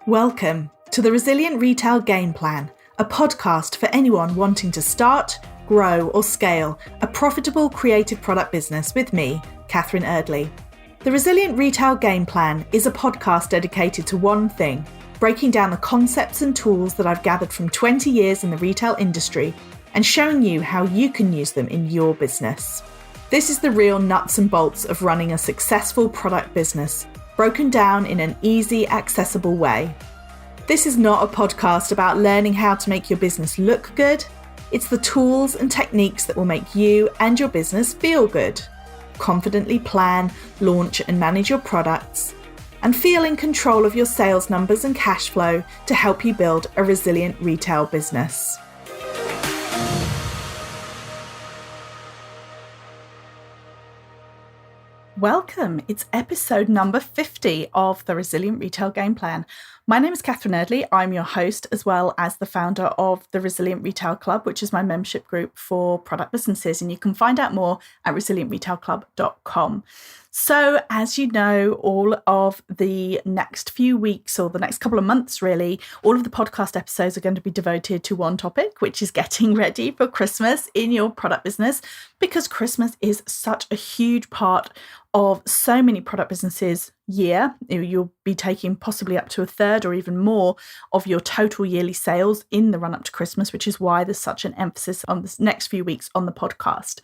Welcome to the Resilient Retail Game Plan, a podcast for anyone wanting to start, grow or scale a profitable creative product business with me, Catherine Eardley. The Resilient Retail Game Plan is a podcast dedicated to one thing, breaking down the concepts and tools that I've gathered from 20 years in the retail industry and showing you how you can use them in your business. This is the real nuts and bolts of running a successful product business, broken down in an easy, accessible way. This is not a podcast about learning how to make your business look good. It's the tools and techniques that will make you and your business feel good. Confidently plan, launch and manage your products, and feel in control of your sales numbers and cash flow to help you build a resilient retail business. Welcome. It's episode number 50 of the Resilient Retail Game Plan. My name is Catherine Eardley. I'm your host as well as the founder of the Resilient Retail Club, which is my membership group for product businesses. And you can find out more at resilientretailclub.com. So as you know, all of the next few weeks or the next couple of months, really, all of the podcast episodes are going to be devoted to one topic, which is getting ready for Christmas in your product business, because Christmas is such a huge part of so many product businesses' year. You'll be taking possibly up to a third or even more of your total yearly sales in the run up to Christmas, which is why there's such an emphasis on this next few weeks on the podcast.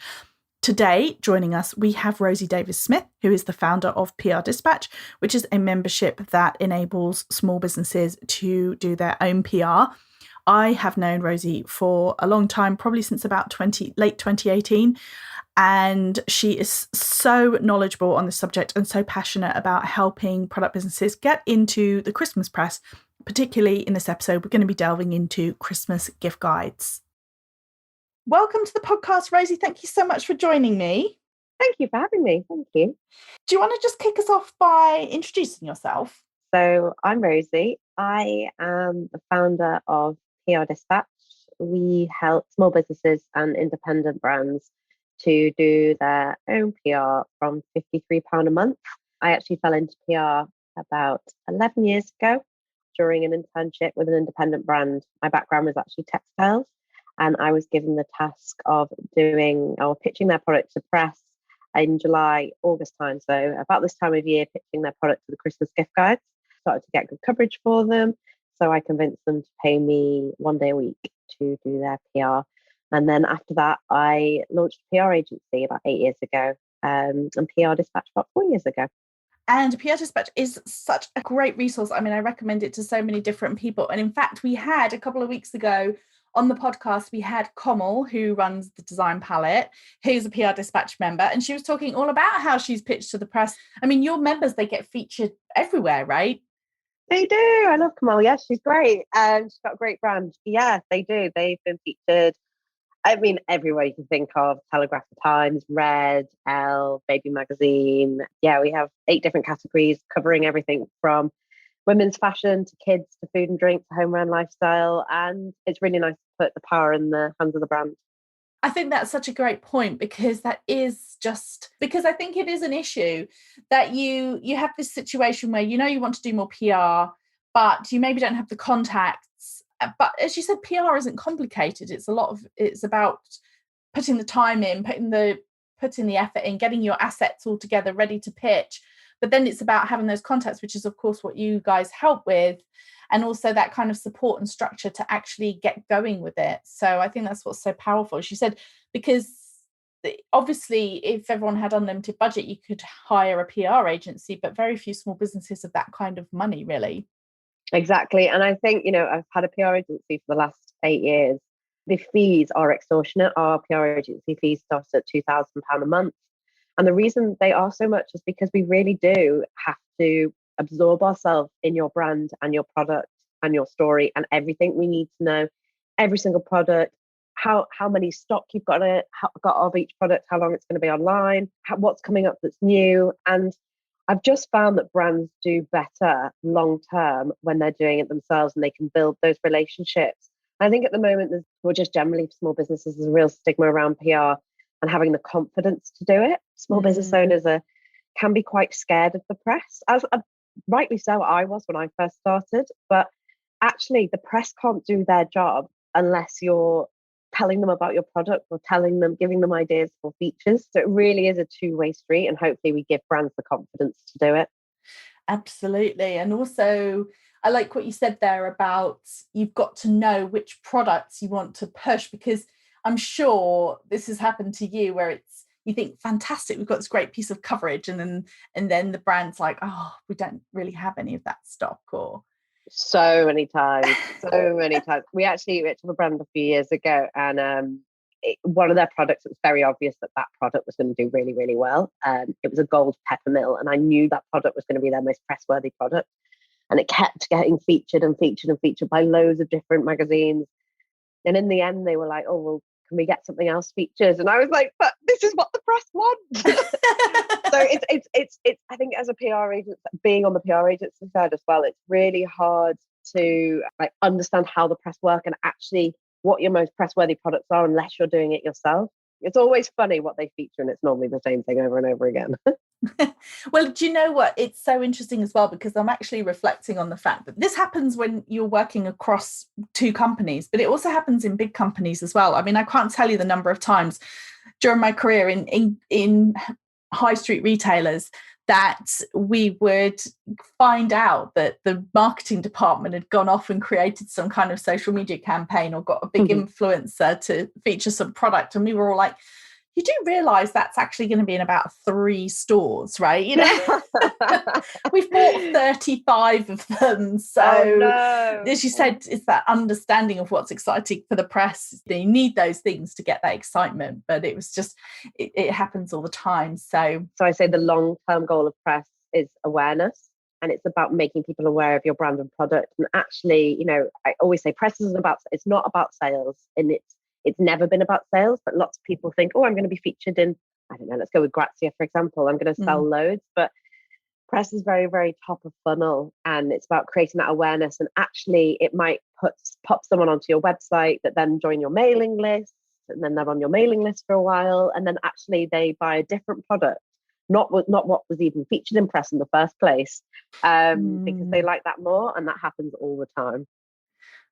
Today, joining us, we have Rosie Davies-Smith, who is the founder of PR Dispatch, which is a membership that enables small businesses to do their own PR. I have known Rosie for a long time, probably since about late 2018. And she is so knowledgeable on the subject and so passionate about helping product businesses get into the Christmas press. Particularly in this episode, we're going to be delving into Christmas gift guides. Welcome to the podcast, Rosie. Thank you so much for joining me. Thank you for having me. Thank you. Do you want to just kick us off by introducing yourself? So I'm Rosie. I am the founder of PR Dispatch. We help small businesses and independent brands to do their own PR from £53 a month. I actually fell into PR about 11 years ago during an internship with an independent brand. My background was actually textiles, and I was given the task of pitching their product to press in July, August time. So about this time of year, pitching their product to the Christmas gift guides. Started to get good coverage for them. So I convinced them to pay me one day a week to do their PR. And then after that, I launched a PR agency about 8 years ago, and PR Dispatch about 4 years ago. And PR Dispatch is such a great resource. I mean, I recommend it to so many different people. And in fact, we had a couple of weeks ago on the podcast, we had Komal, who runs the Design Palette, who's a PR Dispatch member, and she was talking all about how she's pitched to the press. I mean, your members, they get featured everywhere, right? They do. I love Komal. Yes, she's great. And she's got a great brand. Yes, they do. They've been featured, I mean, everywhere you can think of. Telegraph, The Times, Red, Elle, Baby Magazine. Yeah, we have 8 different categories covering everything from women's fashion to kids to food and drink to home run lifestyle. And it's really nice to put the power in the hands of the brand. I think that's such a great point, because I think it is an issue that you have this situation where you want to do more PR, but you maybe don't have the contacts. But as you said, PR isn't complicated. It's about putting the time in, putting the effort in, getting your assets all together, ready to pitch. But then it's about having those contacts, which is, of course, what you guys help with, and also that kind of support and structure to actually get going with it. So I think that's what's so powerful. She said, because obviously, if everyone had unlimited budget, you could hire a PR agency, but very few small businesses have that kind of money, really. Exactly. And I think, I've had a PR agency for the last 8 years. The fees are extortionate. Our PR agency fees start at £2,000 a month. And the reason they are so much is because we really do have to absorb ourselves in your brand and your product and your story and everything. We need to know every single product, how many stock you've got of each product, how long it's going to be online, what's coming up that's new. And I've just found that brands do better long term when they're doing it themselves and they can build those relationships. I think at the moment, or just generally for small businesses, there's a real stigma around PR and having the confidence to do it. Small business owners can be quite scared of the press, as rightly so I was when I first started. But actually, the press can't do their job unless you're telling them about your product or giving them ideas for features. So it really is a two-way street, and hopefully we give brands the confidence to do it. Absolutely. And also, I like what you said there about you've got to know which products you want to push, because I'm sure this has happened to you where you think, fantastic, we've got this great piece of coverage, and then the brand's like, oh, we don't really have any of that stock. Or so many times. We actually went to a brand a few years ago, and one of their products, it was very obvious that product was going to do really, really well. It was a gold peppermill, and I knew that product was going to be their most press-worthy product. And it kept getting featured and featured and featured by loads of different magazines. And in the end, they were like, oh, well, can we get something else featured? And I was like, but this is what the press wants. So it's I think as a PR agent, being on the PR agency side as well, it's really hard to like understand how the press work and actually what your most press-worthy products are unless you're doing it yourself. It's always funny what they feature, and it's normally the same thing over and over again. Well, do you know what? It's so interesting as well, because I'm actually reflecting on the fact that this happens when you're working across two companies, but it also happens in big companies as well. I mean, I can't tell you the number of times during my career in high street retailers that we would find out that the marketing department had gone off and created some kind of social media campaign or got a big influencer to feature some product. And we were all like, you do realize that's actually going to be in about 3 stores, right? You know, we've bought 35 of them. So, as you said, it's that understanding of what's exciting for the press. They need those things to get that excitement, but it was just, it happens all the time. So I say the long-term goal of press is awareness, and it's about making people aware of your brand and product. And actually, you know, I always say press isn't about, it's not about sales, and it's never been about sales, but lots of people think, oh, I'm going to be featured in, I don't know, let's go with Grazia, for example. I'm going to sell loads, but press is very, very top of funnel, and it's about creating that awareness. And actually it might pop someone onto your website that then join your mailing list, and then they're on your mailing list for a while, and then actually they buy a different product, not what was even featured in press in the first place, because they like that more, and that happens all the time.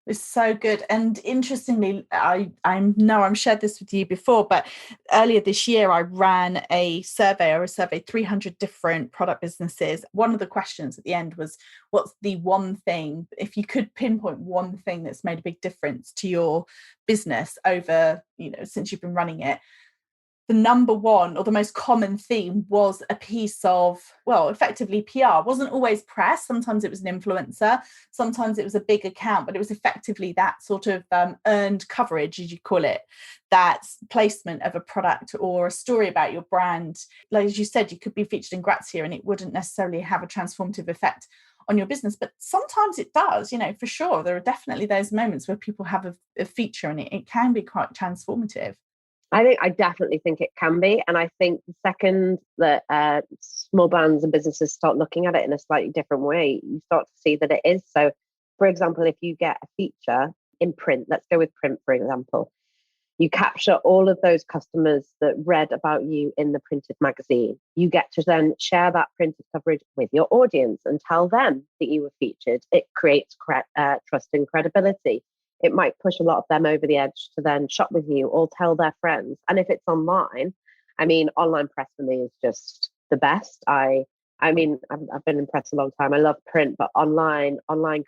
It's so good. And interestingly, I know I've shared this with you before, but earlier this year, I ran a survey 300 different product businesses. One of the questions at the end was, what's the one thing, if you could pinpoint one thing that's made a big difference to your business over, you know, since you've been running it? The number one or the most common theme was a piece of, well, effectively PR. It wasn't always press. Sometimes it was an influencer. Sometimes it was a big account, but it was effectively that sort of earned coverage, as you call it, that placement of a product or a story about your brand. Like as you said, you could be featured in Grazia and it wouldn't necessarily have a transformative effect on your business, but sometimes it does, you know, for sure. There are definitely those moments where people have a feature and it can be quite transformative. I definitely think it can be. And I think the second that small brands and businesses start looking at it in a slightly different way, you start to see that it is. So, for example, if you get a feature in print, let's go with print, for example, you capture all of those customers that read about you in the printed magazine. You get to then share that printed coverage with your audience and tell them that you were featured. It creates trust and credibility. It might push a lot of them over the edge to then shop with you or tell their friends. And if it's online, I mean, online press for me is just the best. I mean, I've been in press a long time. I love print, but online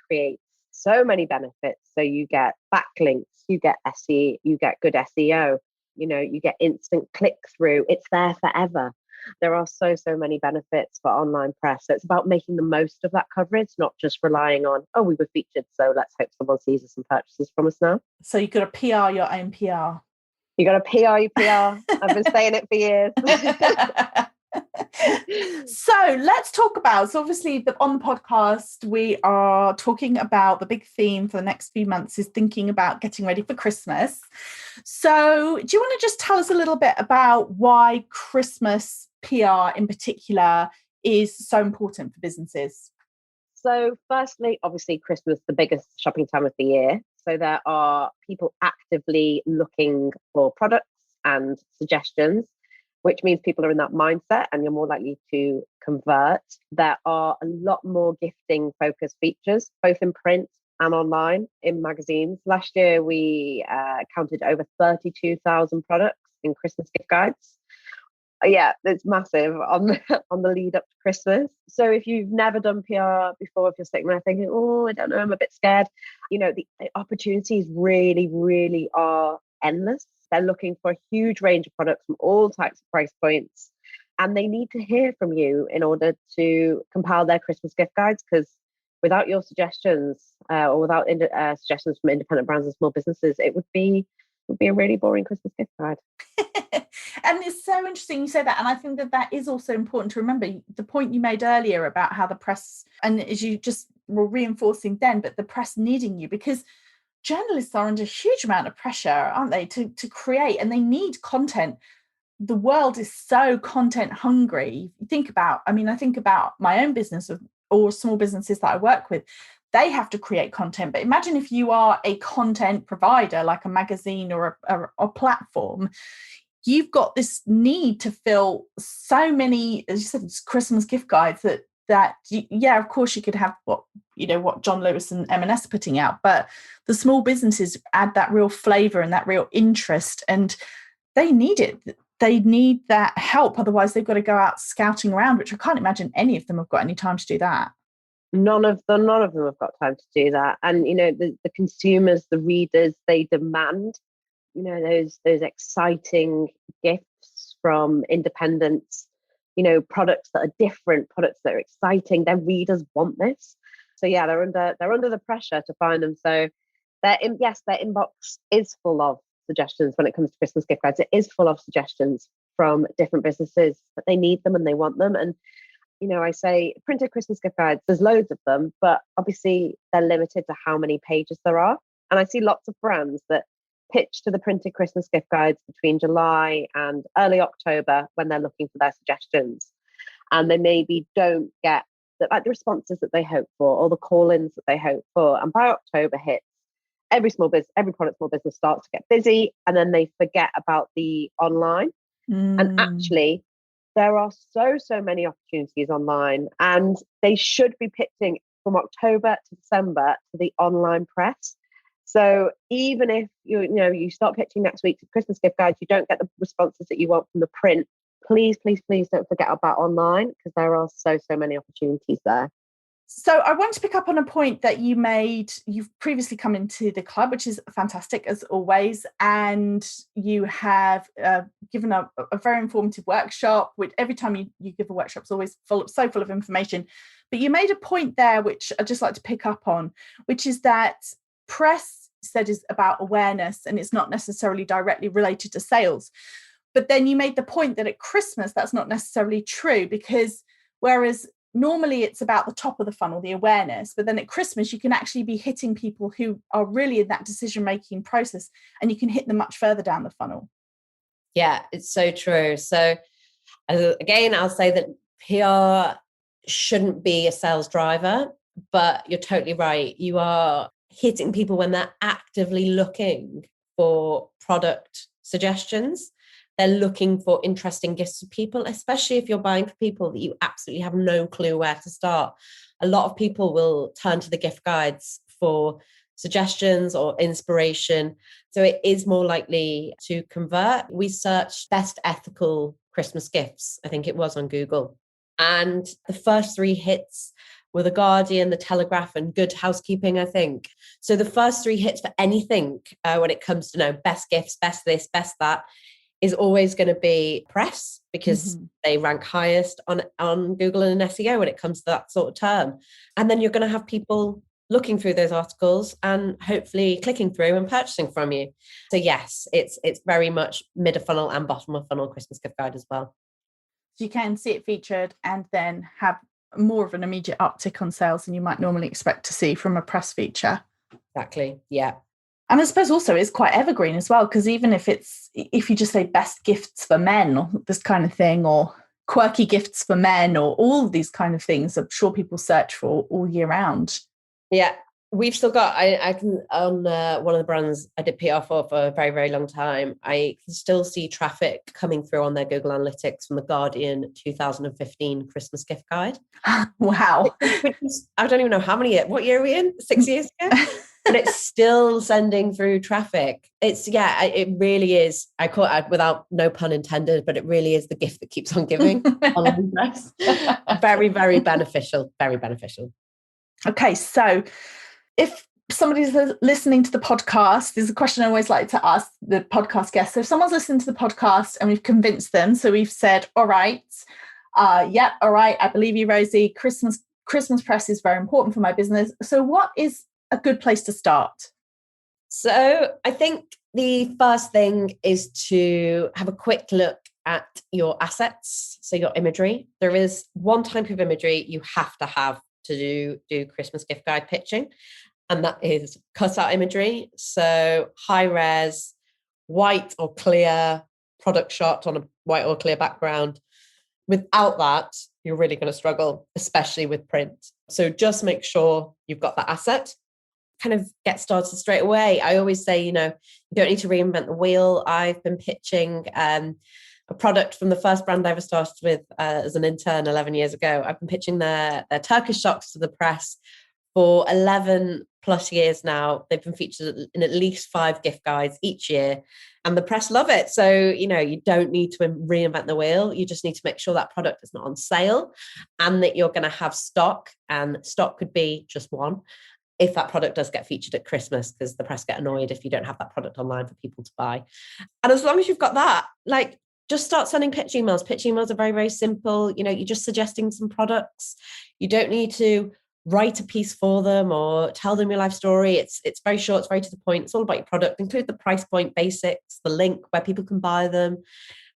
creates so many benefits. So you get backlinks, you get SEO, you get good SEO, you know, you get instant click through. It's there forever. There are so many benefits for online press. So it's about making the most of that coverage, not just relying on, oh, we were featured, so let's hope someone sees us and purchases from us now. So you've got to PR your own PR. You got to PR your PR. I've been saying it for years. So let's talk about, so obviously on the podcast, we are talking about the big theme for the next few months is thinking about getting ready for Christmas. So do you want to just tell us a little bit about why Christmas PR in particular is so important for businesses? So firstly, obviously Christmas, the biggest shopping time of the year. So there are people actively looking for products and suggestions. which means people are in that mindset and you're more likely to convert. There are a lot more gifting focused features, both in print and online in magazines. Last year, we counted over 32,000 products in Christmas gift guides. Yeah, it's massive on the lead up to Christmas. So if you've never done PR before, if you're sitting there thinking, oh, I don't know, I'm a bit scared, the opportunities really, really are endless. They're looking for a huge range of products from all types of price points. And they need to hear from you in order to compile their Christmas gift guides, because without your suggestions or without suggestions from independent brands and small businesses, it would be a really boring Christmas gift guide. And it's so interesting you say that. And I think that is also important to remember the point you made earlier about how the press, and as you just were reinforcing then, but the press needing you, because journalists are under a huge amount of pressure, aren't they, to create, and they need content. The world is so content hungry. I think about my own business or small businesses that I work with. They have to create content. But imagine if you are a content provider, like a magazine or a platform, you've got this need to fill so many, as you said, Christmas gift guides that of course you could have what John Lewis and M&S are putting out, but the small businesses add that real flavor and that real interest, and they need it. They need that help. Otherwise they've got to go out scouting around, which I can't imagine any of them have got any time to do that. None of them have got time to do that. And the consumers, the readers, they demand those exciting gifts from independents, products that are different, products that are exciting. Their readers want this. So yeah, they're under the pressure to find them. So their inbox is full of suggestions when it comes to Christmas gift guides. It is full of suggestions from different businesses, but they need them and they want them. And I say printed Christmas gift guides, there's loads of them, but obviously they're limited to how many pages there are. And I see lots of brands that pitch to the printed Christmas gift guides between July and early October when they're looking for their suggestions. And they maybe don't get the responses that they hope for or the call-ins that they hope for. And by October hits, every product small business starts to get busy, and then they forget about the online. And actually, there are so many opportunities online, and they should be pitching from October to December to the online press. So even if you start pitching next week to Christmas gift guides, you don't get the responses that you want from the print, please don't forget about online, because there are so many opportunities there. So I want to pick up on a point that you made. You've previously come into the club, which is fantastic as always, and you have given a very informative workshop, which every time you give a workshop is always full of information. But you made a point there, which I'd just like to pick up on, which is that press said is about awareness and it's not necessarily directly related to sales. But then you made the point that at Christmas, that's not necessarily true, because whereas normally it's about the top of the funnel, the awareness, but then at Christmas, you can actually be hitting people who are really in that decision-making process, and you can hit them much further down the funnel. Yeah, it's so true. So again, I'll say that PR shouldn't be a sales driver, but you're totally right. You are hitting people when they're actively looking for product suggestions. They're looking for interesting gifts for people, especially if you're buying for people that you absolutely have no clue where to start. A lot of people will turn to the gift guides for suggestions or inspiration. So it is more likely to convert. We searched best ethical Christmas gifts, I think it was, on Google. And the first 3 hits were The Guardian, The Telegraph, and Good Housekeeping, I think. So the first 3 hits for anything when it comes to best gifts, best this, best that, is always going to be press, because they rank highest on Google and SEO when it comes to that sort of term. And then you're going to have people looking through those articles and hopefully clicking through and purchasing from you. So yes, it's very much mid of funnel and bottom of funnel Christmas gift guide as well. So you can see it featured and then have more of an immediate uptick on sales than you might normally expect to see from a press feature. Exactly. Yeah. And I suppose also it's quite evergreen as well, because even if you just say best gifts for men or this kind of thing, or quirky gifts for men, or all these kind of things, I'm sure people search for all year round. Yeah, We've still got, I can, on one of the brands I did PR for a very, very long time, I can still see traffic coming through on their Google Analytics from the Guardian 2015 Christmas gift guide. Wow. Which is, I don't even know how many, what year are we in? 6 years ago? But it's still sending through traffic. It really is. I call it, without no pun intended, but it really is the gift that keeps on giving. Online press. Very, very beneficial. Very beneficial. Okay, so if somebody's listening to the podcast, there's a question I always like to ask the podcast guests. So if someone's listening to the podcast and we've convinced them, so we've said, all right, all right, I believe you, Rosie, Christmas press is very important for my business. So what is a good place to start? So I think the first thing is to have a quick look at your assets, so your imagery. There is one type of imagery you have to have to do Christmas gift guide pitching, and that is cutout imagery. So high res, white or clear product shot on a white or clear background. Without that, you're really going to struggle, especially with print. So just make sure you've got that asset. Kind of get started straight away. I always say, you don't need to reinvent the wheel. I've been pitching a product from the first brand I ever started with as an intern 11 years ago. I've been pitching their Turkish socks to the press for 11 plus years now. They've been featured in at least 5 gift guides each year, and the press love it. So, you don't need to reinvent the wheel. You just need to make sure that product is not on sale and that you're going to have stock, and stock could be just one if that product does get featured at Christmas, because the press get annoyed if you don't have that product online for people to buy. And as long as you've got that, just start sending pitch emails. Pitch emails are very, very simple. You're just suggesting some products. You don't need to write a piece for them or tell them your life story. It's very short, it's very to the point. It's all about your product. Include the price point basics, the link where people can buy them,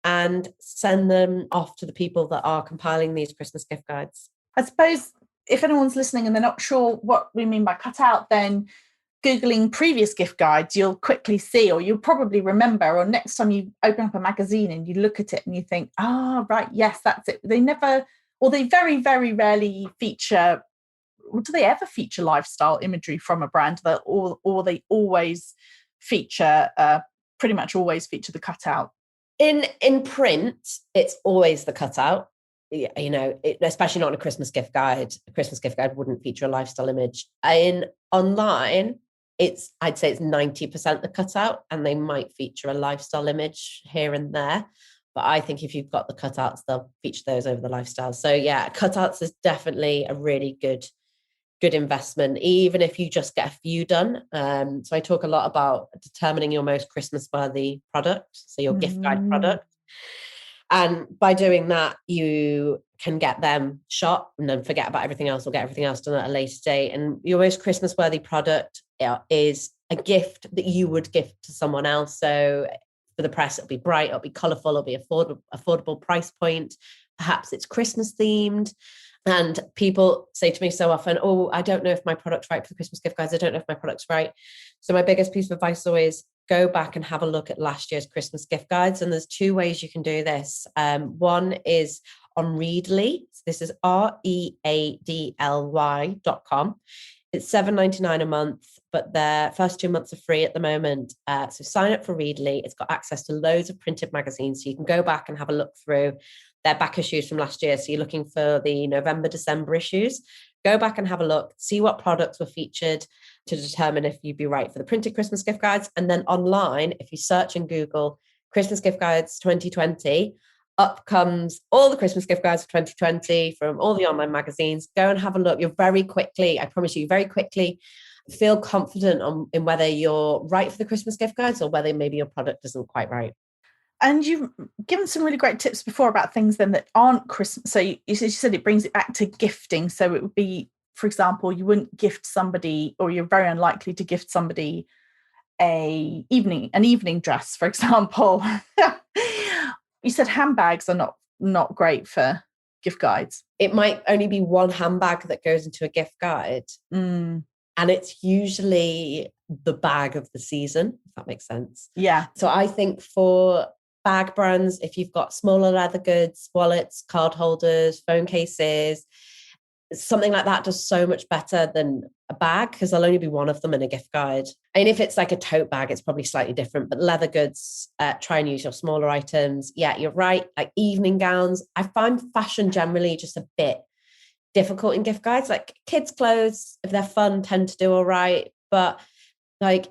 and send them off to the people that are compiling these Christmas gift guides. I suppose if anyone's listening and they're not sure what we mean by cutout, then Googling previous gift guides, you'll quickly see, or you'll probably remember, or next time you open up a magazine and you look at it and you think, right, yes, that's it. They never, or they very, very rarely feature, or do they ever feature lifestyle imagery from a brand, or they always feature, pretty much always feature the cutout? In print, it's always the cutout. Especially not in a Christmas gift guide. A Christmas gift guide wouldn't feature a lifestyle image. In online, I'd say it's 90% the cutout, and they might feature a lifestyle image here and there. But I think if you've got the cutouts, they'll feature those over the lifestyle. So yeah, cutouts is definitely a really good investment, even if you just get a few done. So I talk a lot about determining your most Christmas worthy product, so your gift guide product. And by doing that, you can get them shot and then forget about everything else, or get everything else done at a later date. And your most Christmas worthy product is a gift that you would gift to someone else. So for the press, it'll be bright, it'll be colourful, it'll be affordable price point. Perhaps it's Christmas themed. And people say to me so often, I don't know if my product's right for the Christmas gift guides. I don't know if my product's right. So my biggest piece of advice is always go back and have a look at last year's Christmas gift guides. And there's 2 ways you can do this. One is on Readly. So this is readly.com. It's $7.99 a month, but their first 2 months are free at the moment. So sign up for Readly. It's got access to loads of printed magazines. So you can go back and have a look through their back issues from last year. So you're looking for the November, December issues. Go back and have a look, see what products were featured to determine if you'd be right for the printed Christmas gift guides. And then online, if you search and Google Christmas gift guides 2020, up comes all the Christmas gift guides for 2020 from all the online magazines. Go and have a look. You'll very quickly, I promise you, very quickly feel confident in whether you're right for the Christmas gift guides or whether maybe your product isn't quite right. And you've given some really great tips before about things then that aren't Christmas. So you said it brings it back to gifting. So it would be, for example, you wouldn't gift somebody, or you're very unlikely to gift somebody an evening dress, for example. You said handbags are not great for gift guides. It might only be one handbag that goes into a gift guide. And it's usually the bag of the season, if that makes sense. Yeah. So I think for bag brands, if you've got smaller leather goods, wallets, card holders, phone cases, something like that does so much better than a bag, because there'll only be one of them in a gift guide. And if it's like a tote bag, it's probably slightly different, but leather goods, try and use your smaller items. Yeah, you're right. Like evening gowns, I find fashion generally just a bit difficult in gift guides. Like kids' clothes, if they're fun, tend to do all right. But like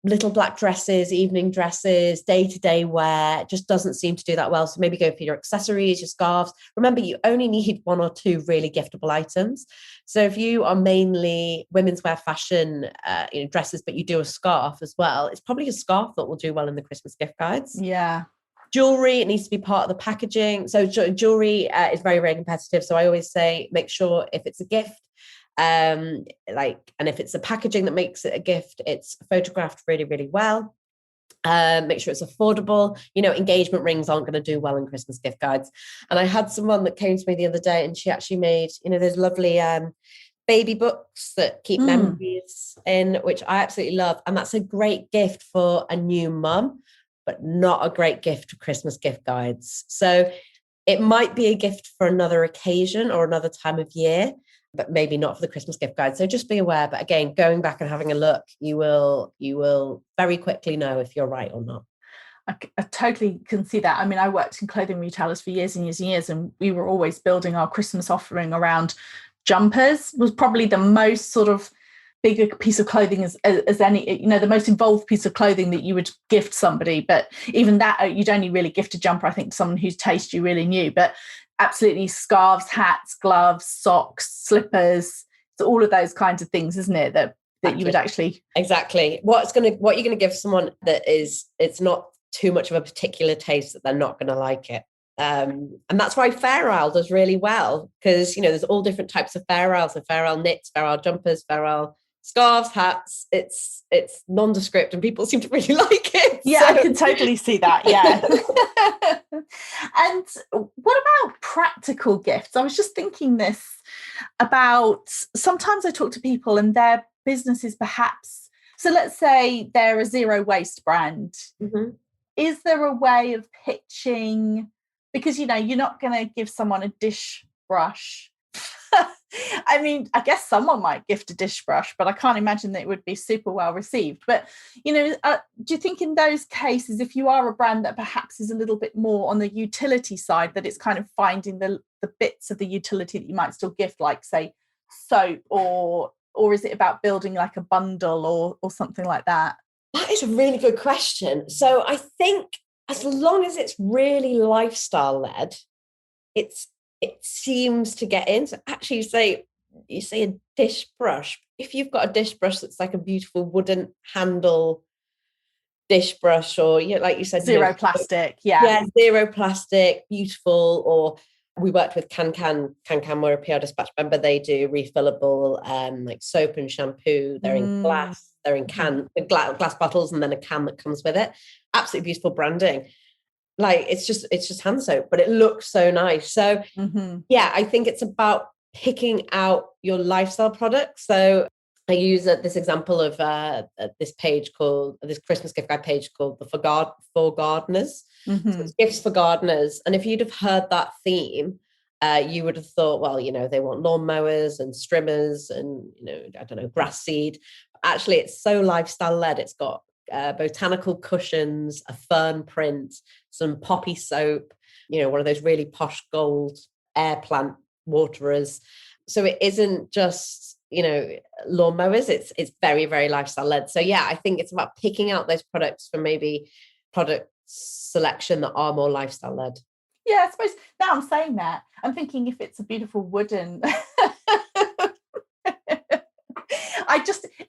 little black dresses, evening dresses, day-to-day wear just doesn't seem to do that well. So maybe go for your accessories, your scarves. Remember, you only need 1 or 2 really giftable items. So if you are mainly women's wear fashion, dresses, but you do a scarf as well, it's probably a scarf that will do well in the Christmas gift guides. Yeah. Jewelry, it needs to be part of the packaging. So jewelry is very, very competitive. So I always say, make sure if it's a gift, and if it's the packaging that makes it a gift, it's photographed really, really well. Make sure it's affordable. Engagement rings aren't going to do well in Christmas gift guides. And I had someone that came to me the other day, and she actually made, those lovely baby books that keep memories in, which I absolutely love. And that's a great gift for a new mum, but not a great gift for Christmas gift guides. So it might be a gift for another occasion or another time of year, but maybe not for the Christmas gift guide. So just be aware. But again, going back and having a look, you will very quickly know if you're right or not. I totally can see that. I mean, I worked in clothing retailers for years and years and years, and we were always building our Christmas offering around jumpers. Was probably the most sort of bigger piece of clothing as any, the most involved piece of clothing that you would gift somebody. But even that, you'd only really gift a jumper, I think, to someone whose taste you really knew. But absolutely, scarves, hats, gloves, socks, slippers, so all of those kinds of things, isn't it, that you would actually... Exactly. What you're going to give someone that it's not too much of a particular taste that they're not going to like it. And that's why Fair Isle does really well, because there's all different types of Fair Isle. So Fair Isle knits, Fair Isle jumpers, Fair Isle scarves, hats. It's nondescript, and people seem to really like it. Yeah, so. I can totally see that. Yeah. And what about practical gifts? I was just thinking this about, sometimes I talk to people and their businesses perhaps, so let's say they're a zero waste brand. Mm-hmm. Is there a way of pitching, because you're not going to give someone a dish brush. I mean, I guess someone might gift a dish brush, but I can't imagine that it would be super well received. But, do you think in those cases, if you are a brand that perhaps is a little bit more on the utility side, that it's kind of finding the bits of the utility that you might still gift, like, say, soap, or is it about building like a bundle or something like that? That is a really good question. So I think as long as it's really lifestyle led, it seems to get in. So actually you say a dish brush. If you've got a dish brush that's like a beautiful wooden handle dish brush, or like you said, zero plastic, yeah, zero plastic, beautiful. Or we worked with Can we're a PR Dispatch member. They do refillable like soap and shampoo. They're in glass, they're in glass bottles, and then a can that comes with it. Absolutely beautiful branding. Like it's just hand soap, but it looks so nice. So yeah, I think it's about picking out your lifestyle products. So I use this example of this Christmas gift guide page called the For Gardeners. So it's gifts for gardeners. And if you'd have heard that theme, you would have thought, well, they want lawnmowers and strimmers and, I don't know, grass seed. Actually, it's so lifestyle led. It's got botanical cushions, a fern print, some poppy soap, one of those really posh gold air plant waterers. So it isn't just, lawnmowers, it's very, very lifestyle led. So yeah, I think it's about picking out those products for maybe product selection that are more lifestyle led. Yeah, I suppose now I'm saying that, I'm thinking if it's a beautiful wooden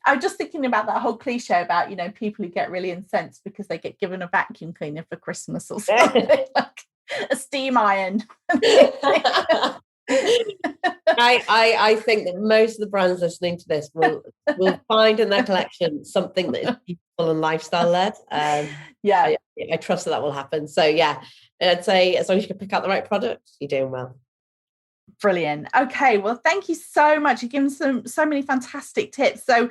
I'm just thinking about that whole cliche about, people who get really incensed because they get given a vacuum cleaner for Christmas or something, like a steam iron. I think that most of the brands listening to this will find in their collection something that is beautiful and lifestyle led. I trust that will happen. So yeah, I'd say as long as you can pick out the right product, you're doing well. Brilliant. Okay, well, thank you so much. You've given so many fantastic tips. So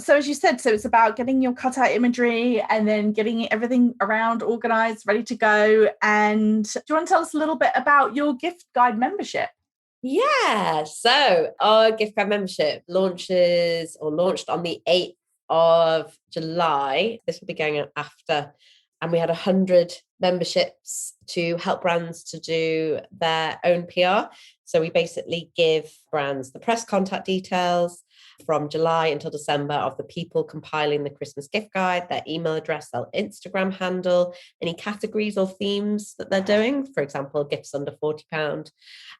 as you said, so it's about getting your cutout imagery and then getting everything around organised, ready to go. And do you want to tell us a little bit about your gift guide membership? Yeah. So our gift card membership launched on the 8th of July. This will be going on after. And we had 100 memberships to help brands to do their own PR. So we basically give brands the press contact details from July until December of the people compiling the Christmas gift guide, their email address, their Instagram handle, any categories or themes that they're doing. For example, gifts under £40.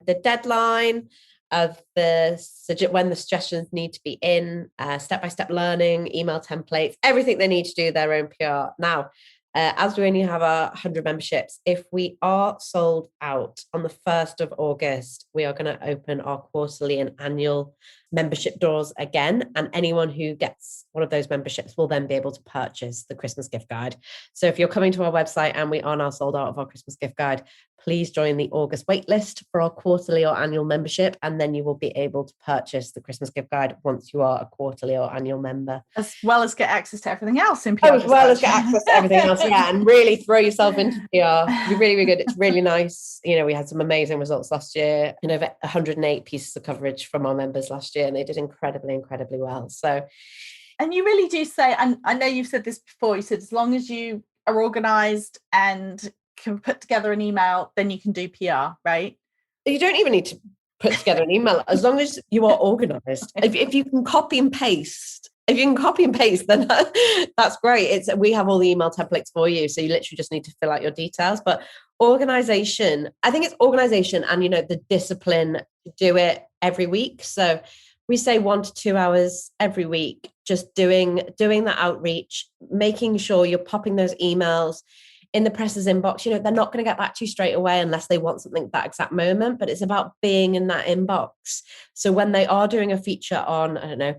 The deadline of when the suggestions need to be in, step-by-step learning, email templates, everything they need to do their own PR. Now, as we only have 100 memberships, if we are sold out on the 1st of August, we are going to open our quarterly and annual membership doors again. And anyone who gets one of those memberships will then be able to purchase the Christmas gift guide. So if you're coming to our website and we are now sold out of our Christmas gift guide, please join the August waitlist for our quarterly or annual membership. And then you will be able to purchase the Christmas gift guide once you are a quarterly or annual member. As well as get access to everything else in PR. As well as get access to everything else, yeah, and really throw yourself into PR. It'd be really, really good. It's really nice. You know, we had some amazing results last year, and over 108 pieces of coverage from our members last year, and they did incredibly, incredibly well. So, and you really do say, and I know you've said this before, you said as long as you are organised and can put together an email, then you can do PR, right? You don't even need to put together an email as long as you are organised. If you can copy and paste. If you can copy and paste, then that's great. We have all the email templates for you. So you literally just need to fill out your details. But organization, I think it's organization and, the discipline to do it every week. So we say 1 to 2 hours every week, just doing the outreach, making sure you're popping those emails in the press's inbox. They're not going to get back to you straight away unless they want something at that exact moment, but it's about being in that inbox. So when they are doing a feature on, I don't know,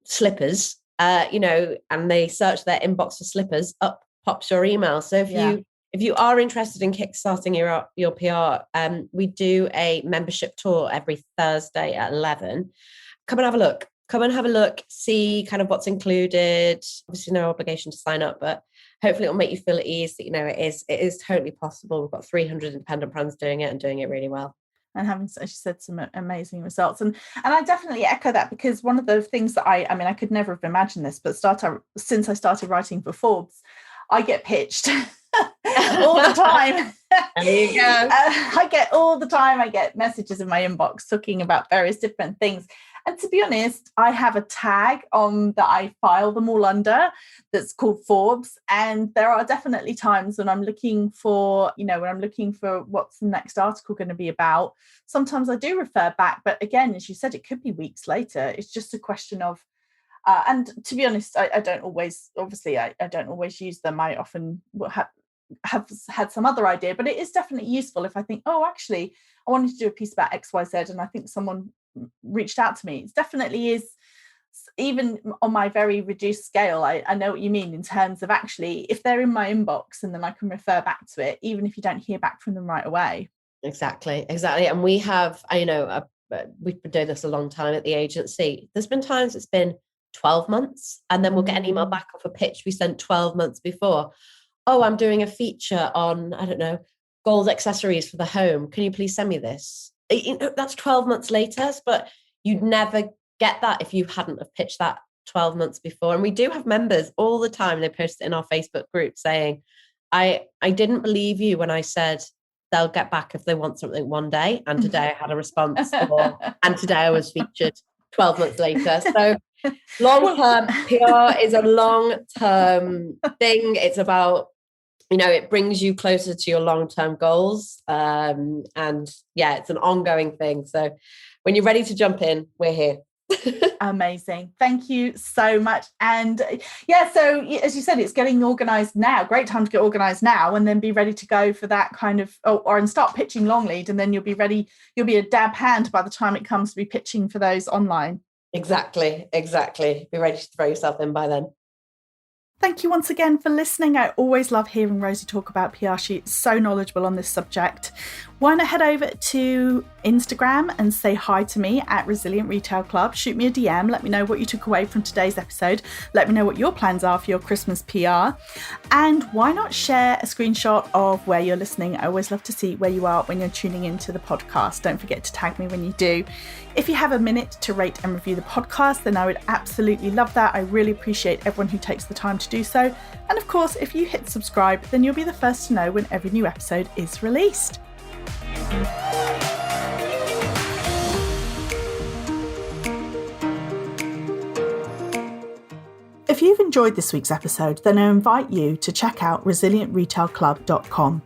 slippers, and they search their inbox for slippers, up pops your email. So if you are interested in kickstarting your PR, we do a membership tour every Thursday at 11. Come and have a look, see kind of what's included. Obviously no obligation to sign up, but hopefully it'll make you feel at ease that, it is totally possible. We've got 300 independent brands doing it and doing it really well. And having, as you said, some amazing results. And I definitely echo that, because one of the things that I mean, I could never have imagined this, but since I started writing for Forbes, I get pitched all the time. There you go. I get messages in my inbox talking about various different things. And to be honest, I have a tag on that I file them all under that's called Forbes. And there are definitely times when I'm looking for, what's the next article going to be about. Sometimes I do refer back. But again, as you said, it could be weeks later. It's just a question of, and to be honest, I don't always use them. I often have had some other idea, but it is definitely useful if I think, oh, actually, I wanted to do a piece about XYZ and I think someone reached out to me. It definitely is, even on my very reduced scale. I know what you mean in terms of actually, if they're in my inbox and then I can refer back to it, even if you don't hear back from them right away. Exactly. And we have, we've been doing this a long time at the agency. There's been times it's been 12 months and then we'll get an email back off a pitch we sent 12 months before. Oh, I'm doing a feature on, I don't know, gold accessories for the home. Can you please send me this? That's 12 months later, but you'd never get that if you hadn't have pitched that 12 months before. And we do have members all the time. They post it in our Facebook group saying, I didn't believe you when I said they'll get back if they want something one day. And today I had a response and today I was featured 12 months later. So long-term PR is a long-term thing. It's about, it brings you closer to your long-term goals. And it's an ongoing thing. So when you're ready to jump in, we're here. Amazing. Thank you so much. And so as you said, it's getting organised now. Great time to get organised now and then be ready to go for that kind of, and start pitching long lead, and then you'll be ready. You'll be a dab hand by the time it comes to be pitching for those online. Exactly. Be ready to throw yourself in by then. Thank you once again for listening. I always love hearing Rosie talk about PR. She's so knowledgeable on this subject. Why not head over to Instagram and say hi to me at Resilient Retail Club. Shoot me a DM. Let me know what you took away from today's episode. Let me know what your plans are for your Christmas PR. And why not share a screenshot of where you're listening? I always love to see where you are when you're tuning into the podcast. Don't forget to tag me when you do. If you have a minute to rate and review the podcast, then I would absolutely love that. I really appreciate everyone who takes the time to do so. And of course, if you hit subscribe, then you'll be the first to know when every new episode is released. If you've enjoyed this week's episode, then I invite you to check out resilientretailclub.com.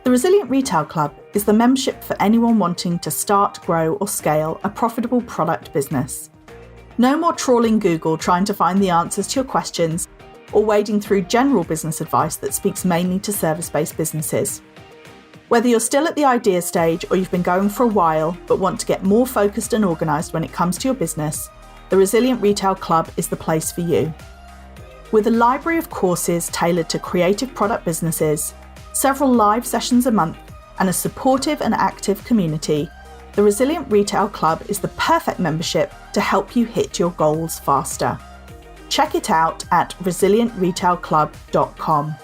The Resilient Retail Club is the membership for anyone wanting to start, grow, or scale a profitable product business. No more trawling Google trying to find the answers to your questions or wading through general business advice that speaks mainly to service-based businesses. Whether you're still at the idea stage or you've been going for a while but want to get more focused and organised when it comes to your business, the Resilient Retail Club is the place for you. With a library of courses tailored to creative product businesses, several live sessions a month, and a supportive and active community, the Resilient Retail Club is the perfect membership to help you hit your goals faster. Check it out at resilientretailclub.com.